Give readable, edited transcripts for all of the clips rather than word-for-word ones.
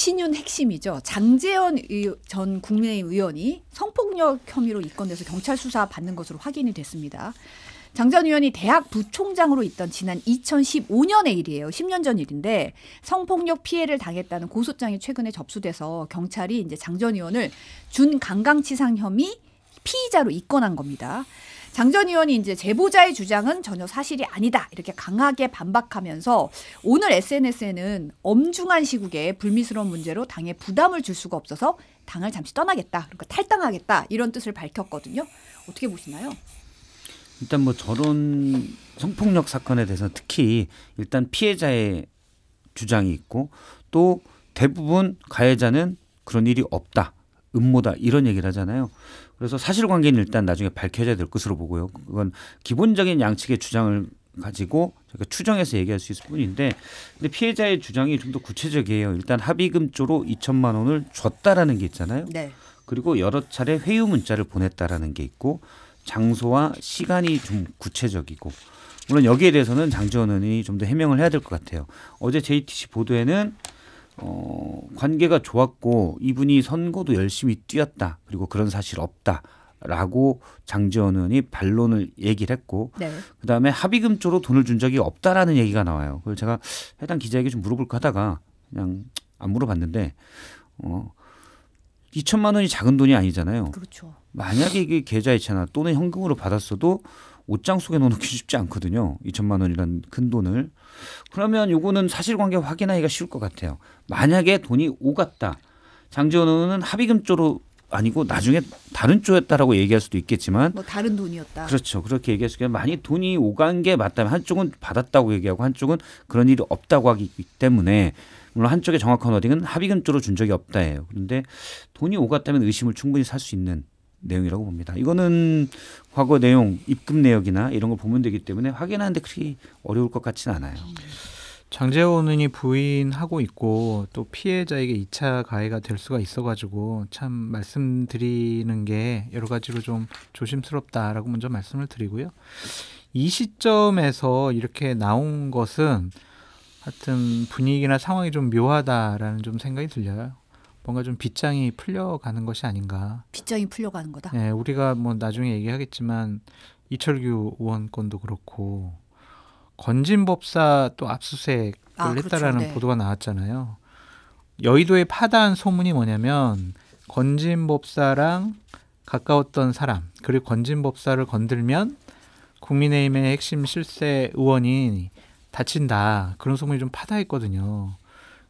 친윤 핵심이죠. 장제원 전 국민의힘 의원이 성폭력 혐의로 입건돼서 경찰 수사 받는 것으로 확인이 됐습니다. 장 전 의원이 대학 부총장으로 있던 지난 2015년의 일이에요. 10년 전 일인데 성폭력 피해를 당했다는 고소장이 최근에 접수돼서 경찰이 이제 장 전 의원을 준강강치상 혐의 피의자로 입건한 겁니다. 장 전 의원이 이제 제보자의 주장은 전혀 사실이 아니다 이렇게 강하게 반박하면서 오늘 SNS에는 엄중한 시국에 불미스러운 문제로 당에 부담을 줄 수가 없어서 당을 잠시 떠나겠다, 그러니까 탈당하겠다 이런 뜻을 밝혔거든요. 어떻게 보시나요? 일단 뭐 저런 성폭력 사건에 대해서 특히 일단 피해자의 주장이 있고 또 대부분 가해자는 그런 일이 없다, 음모다 이런 얘기를 하잖아요. 그래서 사실관계는 일단 나중에 밝혀져야 될 것으로 보고요. 그건 기본적인 양측의 주장을 가지고 저희가 추정해서 얘기할 수 있을 뿐인데, 근데 피해자의 주장이 좀 더 구체적이에요. 일단 합의금조로 2천만 원을 줬다라는 게 있잖아요. 네. 그리고 여러 차례 회유 문자를 보냈다라는 게 있고 장소와 시간이 좀 구체적이고, 물론 여기에 대해서는 장제원 의원이 좀 더 해명을 해야 될 것 같아요. 어제 JTBC 보도에는 관계가 좋았고 이분이 선거도 열심히 뛰었다, 그리고 그런 사실 없다라고 장제원 의원이 반론을 얘기를 했고, 네. 그다음에 합의금조로 돈을 준 적이 없다라는 얘기가 나와요. 그걸 제가 해당 기자에게 좀 물어볼까 하다가 그냥 안 물어봤는데 2천만 원이 작은 돈이 아니잖아요. 그렇죠. 만약에 이게 계좌이체나 또는 현금으로 받았어도 옷장 속에 넣어놓기 쉽지 않거든요. 2천만 원이라는 큰 돈을. 그러면 요거는 사실관계 확인하기가 쉬울 것 같아요. 만약에 돈이 오갔다, 장제원 의원은 합의금조로 아니고 나중에 다른 쪽이었다라고 얘기할 수도 있겠지만, 뭐 다른 돈이었다. 그렇죠. 그렇게 얘기할 수 있겠지만, 만약 돈이 오간 게 맞다면 한쪽은 받았다고 얘기하고 한쪽은 그런 일이 없다고 하기 때문에, 물론 한쪽의 정확한 워딩은 합의금조로 준 적이 없다예요. 그런데 돈이 오갔다면 의심을 충분히 살 수 있는 내용이라고 봅니다. 이거는 과거 내용, 입금 내역이나 이런 걸 보면 되기 때문에 확인하는데 그렇게 어려울 것 같지는 않아요. 장제원 의원이 부인하고 있고 또 피해자에게 2차 가해가 될 수가 있어가지고 참 말씀드리는 게 여러 가지로 좀 조심스럽다라고 먼저 말씀을 드리고요. 이 시점에서 이렇게 나온 것은 하여튼 분위기나 상황이 좀 묘하다라는 좀 생각이 들려요. 뭔가 좀 빗장이 풀려가는 것이 아닌가. 빗장이 풀려가는 거다. 네, 우리가 뭐 나중에 얘기하겠지만 이철규 의원 건도 그렇고 건진법사 또 압수수색을 했다라는 그렇죠. 네. 보도가 나왔잖아요. 여의도에 파다한 소문이 뭐냐면 건진법사랑 가까웠던 사람, 그리고 건진법사를 건들면 국민의힘의 핵심 실세 의원이 다친다, 그런 소문이 좀 파다했거든요.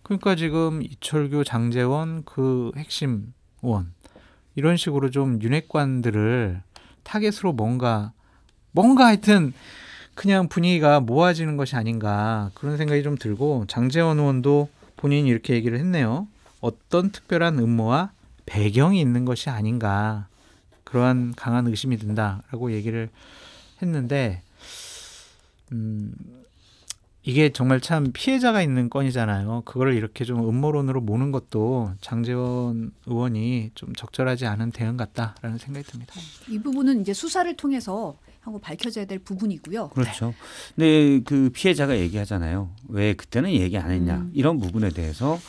그러니까 지금 이철규, 장제원 그 핵심 의원 이런 식으로 좀 윤핵관들을 타겟으로 뭔가 하여튼 그냥 분위기가 모아지는 것이 아닌가, 그런 생각이 좀 들고, 장제원 의원도 본인이 이렇게 얘기를 했네요. 어떤 특별한 음모와 배경이 있는 것이 아닌가, 그러한 강한 의심이 든다라고 얘기를 했는데, 이게 정말 참 피해자가 있는 건이잖아요. 그걸 이렇게 좀 음모론으로 모는 것도 장제원 의원이 좀 적절하지 않은 대응 같다라는 생각이 듭니다. 이 부분은 이제 수사를 통해서 한번 밝혀져야 될 부분이고요. 그렇죠. 근데 그 피해자가 얘기하잖아요. 왜 그때는 얘기 안 했냐. 이런 부분에 대해서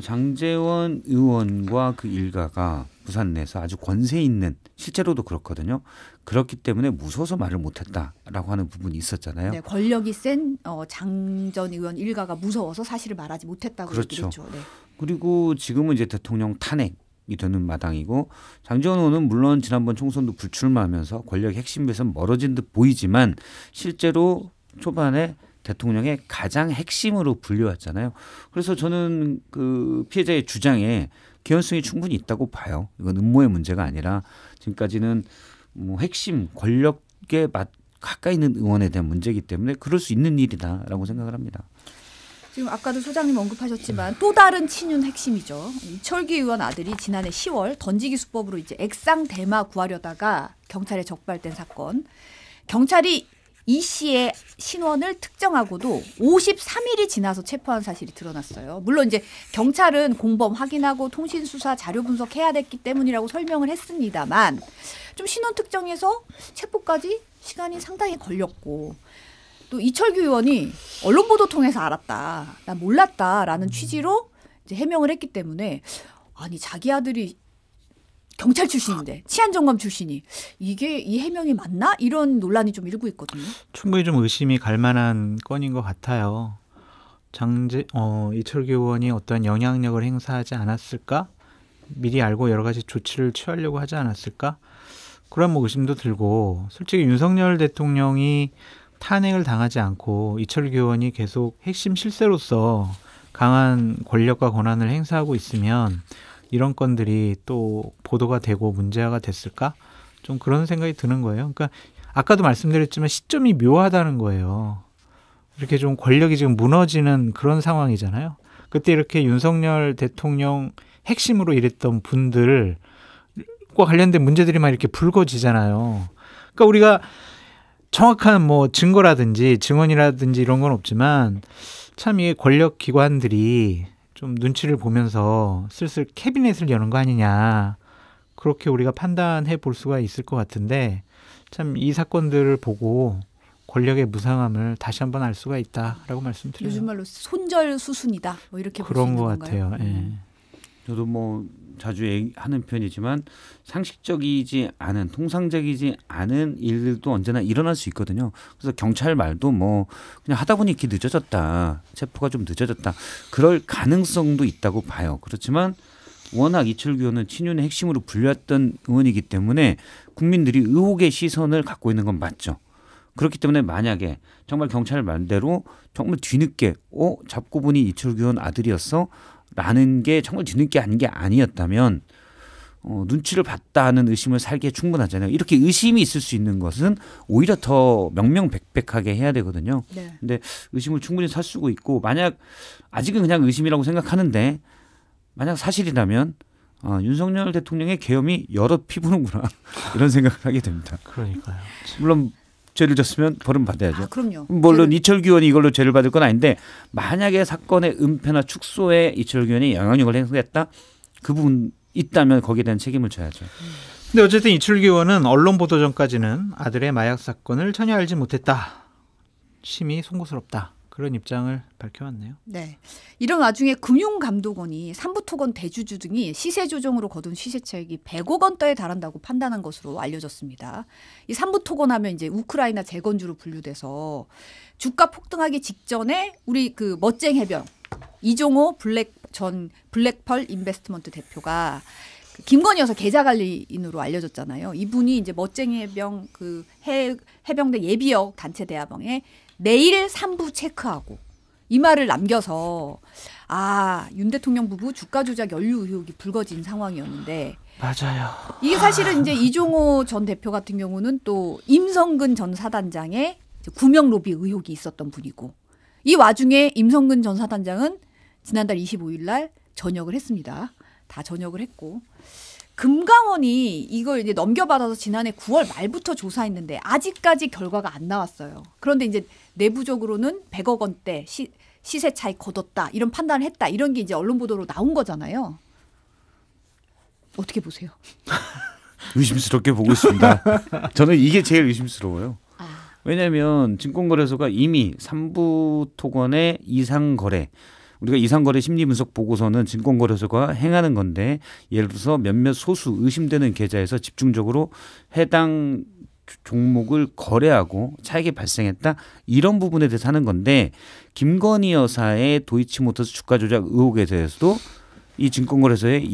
장제원 의원과 그 일가가 부산 내에서 아주 권세 있는, 실제로도 그렇거든요. 그렇기 때문에 무서워서 말을 못했다라고 하는 부분이 있었잖아요. 네, 권력이 센 장 전 의원 일가가 무서워서 사실을 말하지 못했다고 그렇죠. 얘기했죠. 네. 그리고 지금은 이제 대통령 탄핵이 되는 마당이고, 장제원 의원은 물론 지난번 총선도 불출마하면서 권력 핵심에서 멀어진 듯 보이지만 실제로 초반에 대통령의 가장 핵심으로 불려왔잖아요. 그래서 저는 그 피해자의 주장에 개연성이 충분히 있다고 봐요. 이건 음모의 문제가 아니라 지금까지는 뭐 핵심 권력에 가까이 있는 의원에 대한 문제이기 때문에 그럴 수 있는 일이다라고 생각을 합니다. 지금 아까도 소장님 언급하셨지만 또 다른 친윤 핵심이죠. 이철규 의원 아들이 지난해 10월 던지기 수법으로 이제 액상 대마 구하려다가 경찰에 적발된 사건. 경찰이 이 씨의 신원을 특정하고도 53일이 지나서 체포한 사실이 드러났어요. 물론 이제 경찰은 공범 확인하고 통신 수사 자료 분석해야 됐기 때문이라고 설명을 했습니다만, 좀 신원 특정해서 체포까지 시간이 상당히 걸렸고, 또 이철규 의원이 언론 보도 통해서 알았다, 나 몰랐다라는 취지로 이제 해명을 했기 때문에 아니 자기 아들이 경찰 출신인데 치안정감 출신이 이게 이 해명이 맞나? 이런 논란이 좀 일고 있거든요. 충분히 좀 의심이 갈 만한 건인 것 같아요. 이철규 의원이 어떤 영향력을 행사하지 않았을까? 미리 알고 여러 가지 조치를 취하려고 하지 않았을까? 그런 뭐 의심도 들고 솔직히 윤석열 대통령이 탄핵을 당하지 않고 이철규 의원이 계속 핵심 실세로서 강한 권력과 권한을 행사하고 있으면 이런 건들이 또 보도가 되고 문제화가 됐을까? 좀 그런 생각이 드는 거예요. 그러니까 아까도 말씀드렸지만 시점이 묘하다는 거예요. 이렇게 좀 권력이 지금 무너지는 그런 상황이잖아요. 그때 이렇게 윤석열 대통령 핵심으로 일했던 분들과 관련된 문제들이 막 이렇게 불거지잖아요. 그러니까 우리가 정확한 뭐 증거라든지 증언이라든지 이런 건 없지만 참 이게 권력 기관들이 좀 눈치를 보면서 슬슬 캐비넷을 여는 거 아니냐. 그렇게 우리가 판단해 볼 수가 있을 것 같은데 참 이 사건들을 보고 권력의 무상함을 다시 한번 알 수가 있다라고 말씀드려요. 요즘 말로 손절수순이다. 뭐 이렇게 볼 수 그런 있는 것 건가요? 같아요. 예. 저도 뭐 자주 얘기하는 편이지만 상식적이지 않은 통상적이지 않은 일들도 언제나 일어날 수 있거든요. 그래서 경찰 말도 뭐 그냥 하다 보니 이렇게 늦어졌다. 체포가 좀 늦어졌다. 그럴 가능성도 있다고 봐요. 그렇지만 워낙 이철규 의원은 친윤의 핵심으로 불렸던 의원이기 때문에 국민들이 의혹의 시선을 갖고 있는 건 맞죠. 그렇기 때문에 만약에 정말 경찰 말대로 정말 뒤늦게 잡고 보니 이철규 의원 아들이었어? 라는 게 정말 뒤늦게 한 게 아니었다면 눈치를 봤다는 의심을 살기에 충분하잖아요. 이렇게 의심이 있을 수 있는 것은 오히려 더 명명백백하게 해야 되거든요. 네. 근데 의심을 충분히 살 수고 있고 만약 아직은 그냥 의심이라고 생각하는데 만약 사실이라면 윤석열 대통령의 계엄이 여럿 피부는구나 이런 생각을 하게 됩니다. 그러니까요. 물론 죄를 졌으면 벌은 받아야죠. 그럼요. 물론 이철규 의원이 이걸로 죄를 받을 건 아닌데 만약에 사건의 은폐나 축소에 이철규 의원이 영향력을 행사했다 그 부분 있다면 거기에 대한 책임을 져야죠. 근데 어쨌든 이철규 의원은 언론 보도 전까지는 아들의 마약 사건을 전혀 알지 못했다. 심히 송구스럽다. 그런 입장을 밝혀왔네요. 네. 이런 와중에 금융감독원이 삼부토건 대주주 등이 시세 조정으로 거둔 시세 차익이 100억 원대에 달한다고 판단한 것으로 알려졌습니다. 이 삼부토건 하면 이제 우크라이나 재건주로 분류돼서 주가 폭등하기 직전에 우리 그 멋쟁 해병 이종호 전 블랙펄 인베스트먼트 대표가 김건희 여사 계좌 관리인으로 알려졌잖아요. 이분이 이제 멋쟁 해병 그 해병대 예비역 단체 대화방에 내일 3부 체크하고 이 말을 남겨서 윤 대통령 부부 주가 조작 연루 의혹이 불거진 상황이었는데 맞아요. 이게 사실은 이제 이종호 전 대표 같은 경우는 또 임성근 전 사단장의 구명 로비 의혹이 있었던 분이고 이 와중에 임성근 전 사단장은 지난달 25일 날 전역을 했습니다. 다 전역을 했고 금감원이 이걸 이제 넘겨받아서 지난해 9월 말부터 조사했는데 아직까지 결과가 안 나왔어요. 그런데 이제 내부적으로는 100억 원대 시세 차익 거뒀다 이런 판단을 했다 이런 게 이제 언론 보도로 나온 거잖아요. 어떻게 보세요? 의심스럽게 보고 있습니다. 저는 이게 제일 의심스러워요. 왜냐하면 증권거래소가 이미 삼부토건의 이상거래 우리가 이상거래 심리분석 보고서는 증권거래소가 행하는 건데 예를 들어서 몇몇 소수 의심되는 계좌에서 집중적으로 해당 종목을 거래하고 차익이 발생했다 이런 부분에 대해서 하는 건데 김건희 여사의 도이치모터스 주가 조작 의혹에 대해서도 이 증권거래소의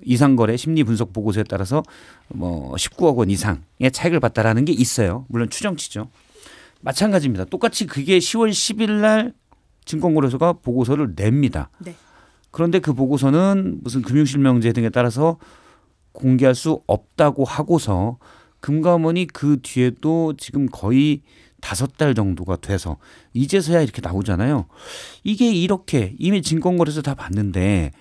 이상거래 심리분석 보고서에 따라서 뭐 19억 원 이상의 차익을 봤다라는 게 있어요. 물론 추정치죠. 마찬가지입니다. 똑같이 그게 10월 10일 날 증권거래소가 보고서를 냅니다. 네. 그런데 그 보고서는 무슨 금융실명제 등에 따라서 공개할 수 없다고 하고서 금감원이 그 뒤에도 지금 거의 5달 정도가 돼서 이제서야 이렇게 나오잖아요. 이게 이렇게 이미 증권거래소 다 봤는데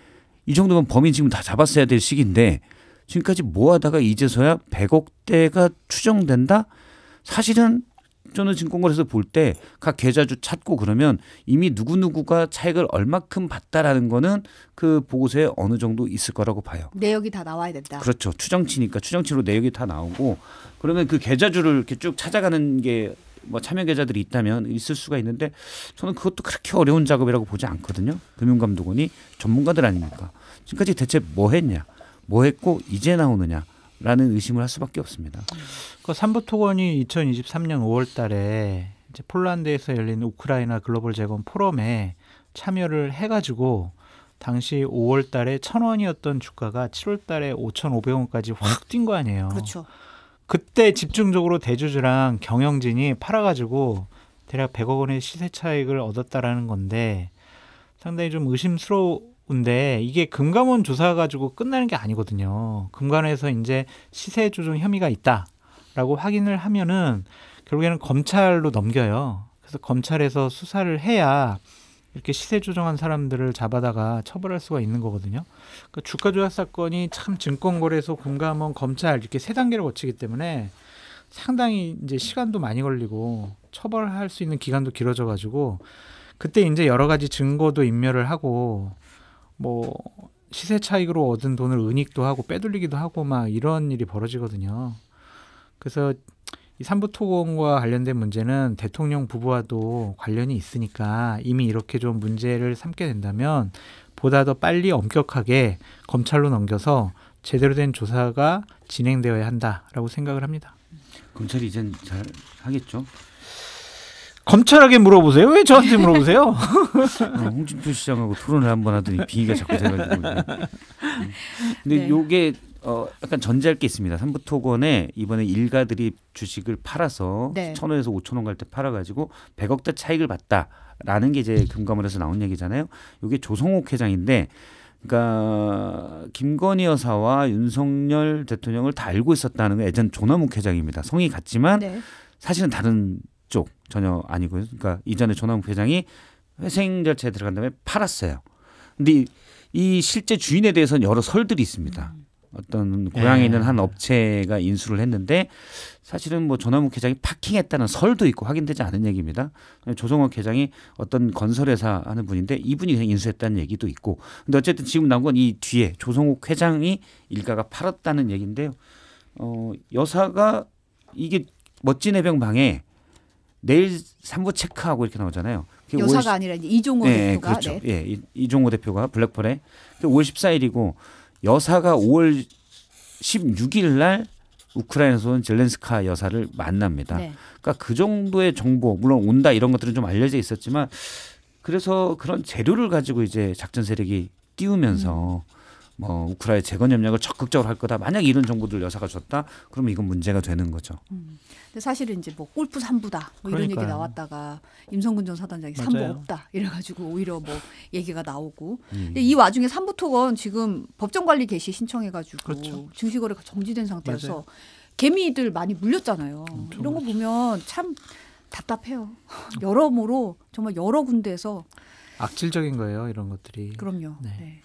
이 정도면 범인 지금 다 잡았어야 될 시기인데 지금까지 뭐 하다가 이제서야 100억대가 추정된다? 사실은 저는 증권거래소 볼 때 각 계좌주 찾고 그러면 이미 누구누구가 차익을 얼마큼 봤다라는 거는 그 보고서에 어느 정도 있을 거라고 봐요. 내역이 다 나와야 된다. 그렇죠. 추정치니까 추정치로 내역이 다 나오고 그러면 그 계좌주를 이렇게 쭉 찾아가는 게 뭐 참여 계좌들이 있다면 있을 수가 있는데 저는 그것도 그렇게 어려운 작업이라고 보지 않거든요. 금융감독원이 전문가들 아닙니까? 지금까지 대체 뭐 했냐, 뭐 했고 이제 나오느냐라는 의심을 할 수밖에 없습니다. 그 삼부토건이 2023년 5월달에 이제 폴란드에서 열린 우크라이나 글로벌 재건 포럼에 참여를 해가지고 당시 5월달에 1,000원이었던 주가가 7월달에 5,500원까지 확 뛴 거 아니에요. 그렇죠. 그때 집중적으로 대주주랑 경영진이 팔아가지고 대략 100억 원의 시세 차익을 얻었다라는 건데 상당히 좀 의심스러운데 이게 금감원 조사 가지고 끝나는 게 아니거든요. 금감원에서 이제 시세 조정 혐의가 있다라고 확인을 하면은 결국에는 검찰로 넘겨요. 그래서 검찰에서 수사를 해야 이렇게 시세 조정한 사람들을 잡아다가 처벌할 수가 있는 거거든요. 그러니까 주가 조작 사건이 참 증권거래소, 금감원, 검찰 이렇게 세 단계를 거치기 때문에 상당히 이제 시간도 많이 걸리고 처벌할 수 있는 기간도 길어져가지고 그때 이제 여러 가지 증거도 인멸을 하고 뭐 시세 차익으로 얻은 돈을 은닉도 하고 빼돌리기도 하고 막 이런 일이 벌어지거든요. 그래서 이 삼부토건과 관련된 문제는 대통령 부부와도 관련이 있으니까 이미 이렇게 좀 문제를 삼게 된다면 보다 더 빨리 엄격하게 검찰로 넘겨서 제대로 된 조사가 진행되어야 한다라고 생각을 합니다. 검찰이 이젠 잘 하겠죠. 검찰에게 물어보세요. 왜 저한테 물어보세요? 홍준표 시장하고 토론을 한번 하더니 비위가 자꾸 돼가지고. 근데 네. 요게 약간 전제할 게 있습니다. 삼부토건에 이번에 일가들이 주식을 팔아서 네. 1,000원에서 5,000원 갈 때 팔아가지고 100억대 차익을 봤다라는 게 이제 금감원에서 나온 얘기잖아요. 이게 조성옥 회장인데, 그러니까 김건희 여사와 윤석열 대통령을 다 알고 있었다는 게 예전 조남욱 회장입니다. 성이 같지만 네. 사실은 다른 쪽 전혀 아니고요. 그러니까 이전에 조남욱 회장이 회생 절차에 들어간 다음에 팔았어요. 근데 이 실제 주인에 대해서는 여러 설들이 있습니다. 어떤 고향에 있는 한 업체가 인수를 했는데 사실은 뭐 조남욱 회장이 파킹했다는 설도 있고 확인되지 않은 얘기입니다. 조성욱 회장이 어떤 건설회사 하는 분인데 이분이 그냥 인수했다는 얘기도 있고. 근데 어쨌든 지금 나온 건 이 뒤에 조성욱 회장이 일가가 팔았다는 얘기인데요. 여사가 이게 멋진 해병 방에 내일 3부 체크하고 이렇게 나오잖아요. 여사가 아니라 이제 이종호 대표가. 그렇죠. 네. 예, 이종호 대표가 블랙펄에 5월 14일이고 여사가 5월 16일 날 우크라이나에서 온 젤렌스카 여사를 만납니다. 네. 그러니까 그 정도의 정보, 물론 온다 이런 것들은 좀 알려져 있었지만 그래서 그런 재료를 가지고 이제 작전 세력이 띄우면서 뭐 우크라이나 재건 협력을 적극적으로 할 거다. 만약 이런 정보들 여사가 줬다, 그러면 이건 문제가 되는 거죠. 근데 사실은 이제 뭐 골프 3부다 뭐 이런 얘기 그러니까요. 나왔다가 임성근 전 사단장이 3부 맞아요. 없다 이래가지고 오히려 뭐 얘기가 나오고. 근데 이 와중에 삼부토건 지금 법정관리 개시 신청해가지고 그렇죠. 증시거래가 정지된 상태여서 맞아요. 개미들 많이 물렸잖아요. 이런 거 보면 참 답답해요. 여러모로 정말 여러 군데에서 악질적인 거예요, 이런 것들이. 그럼요. 네. 네.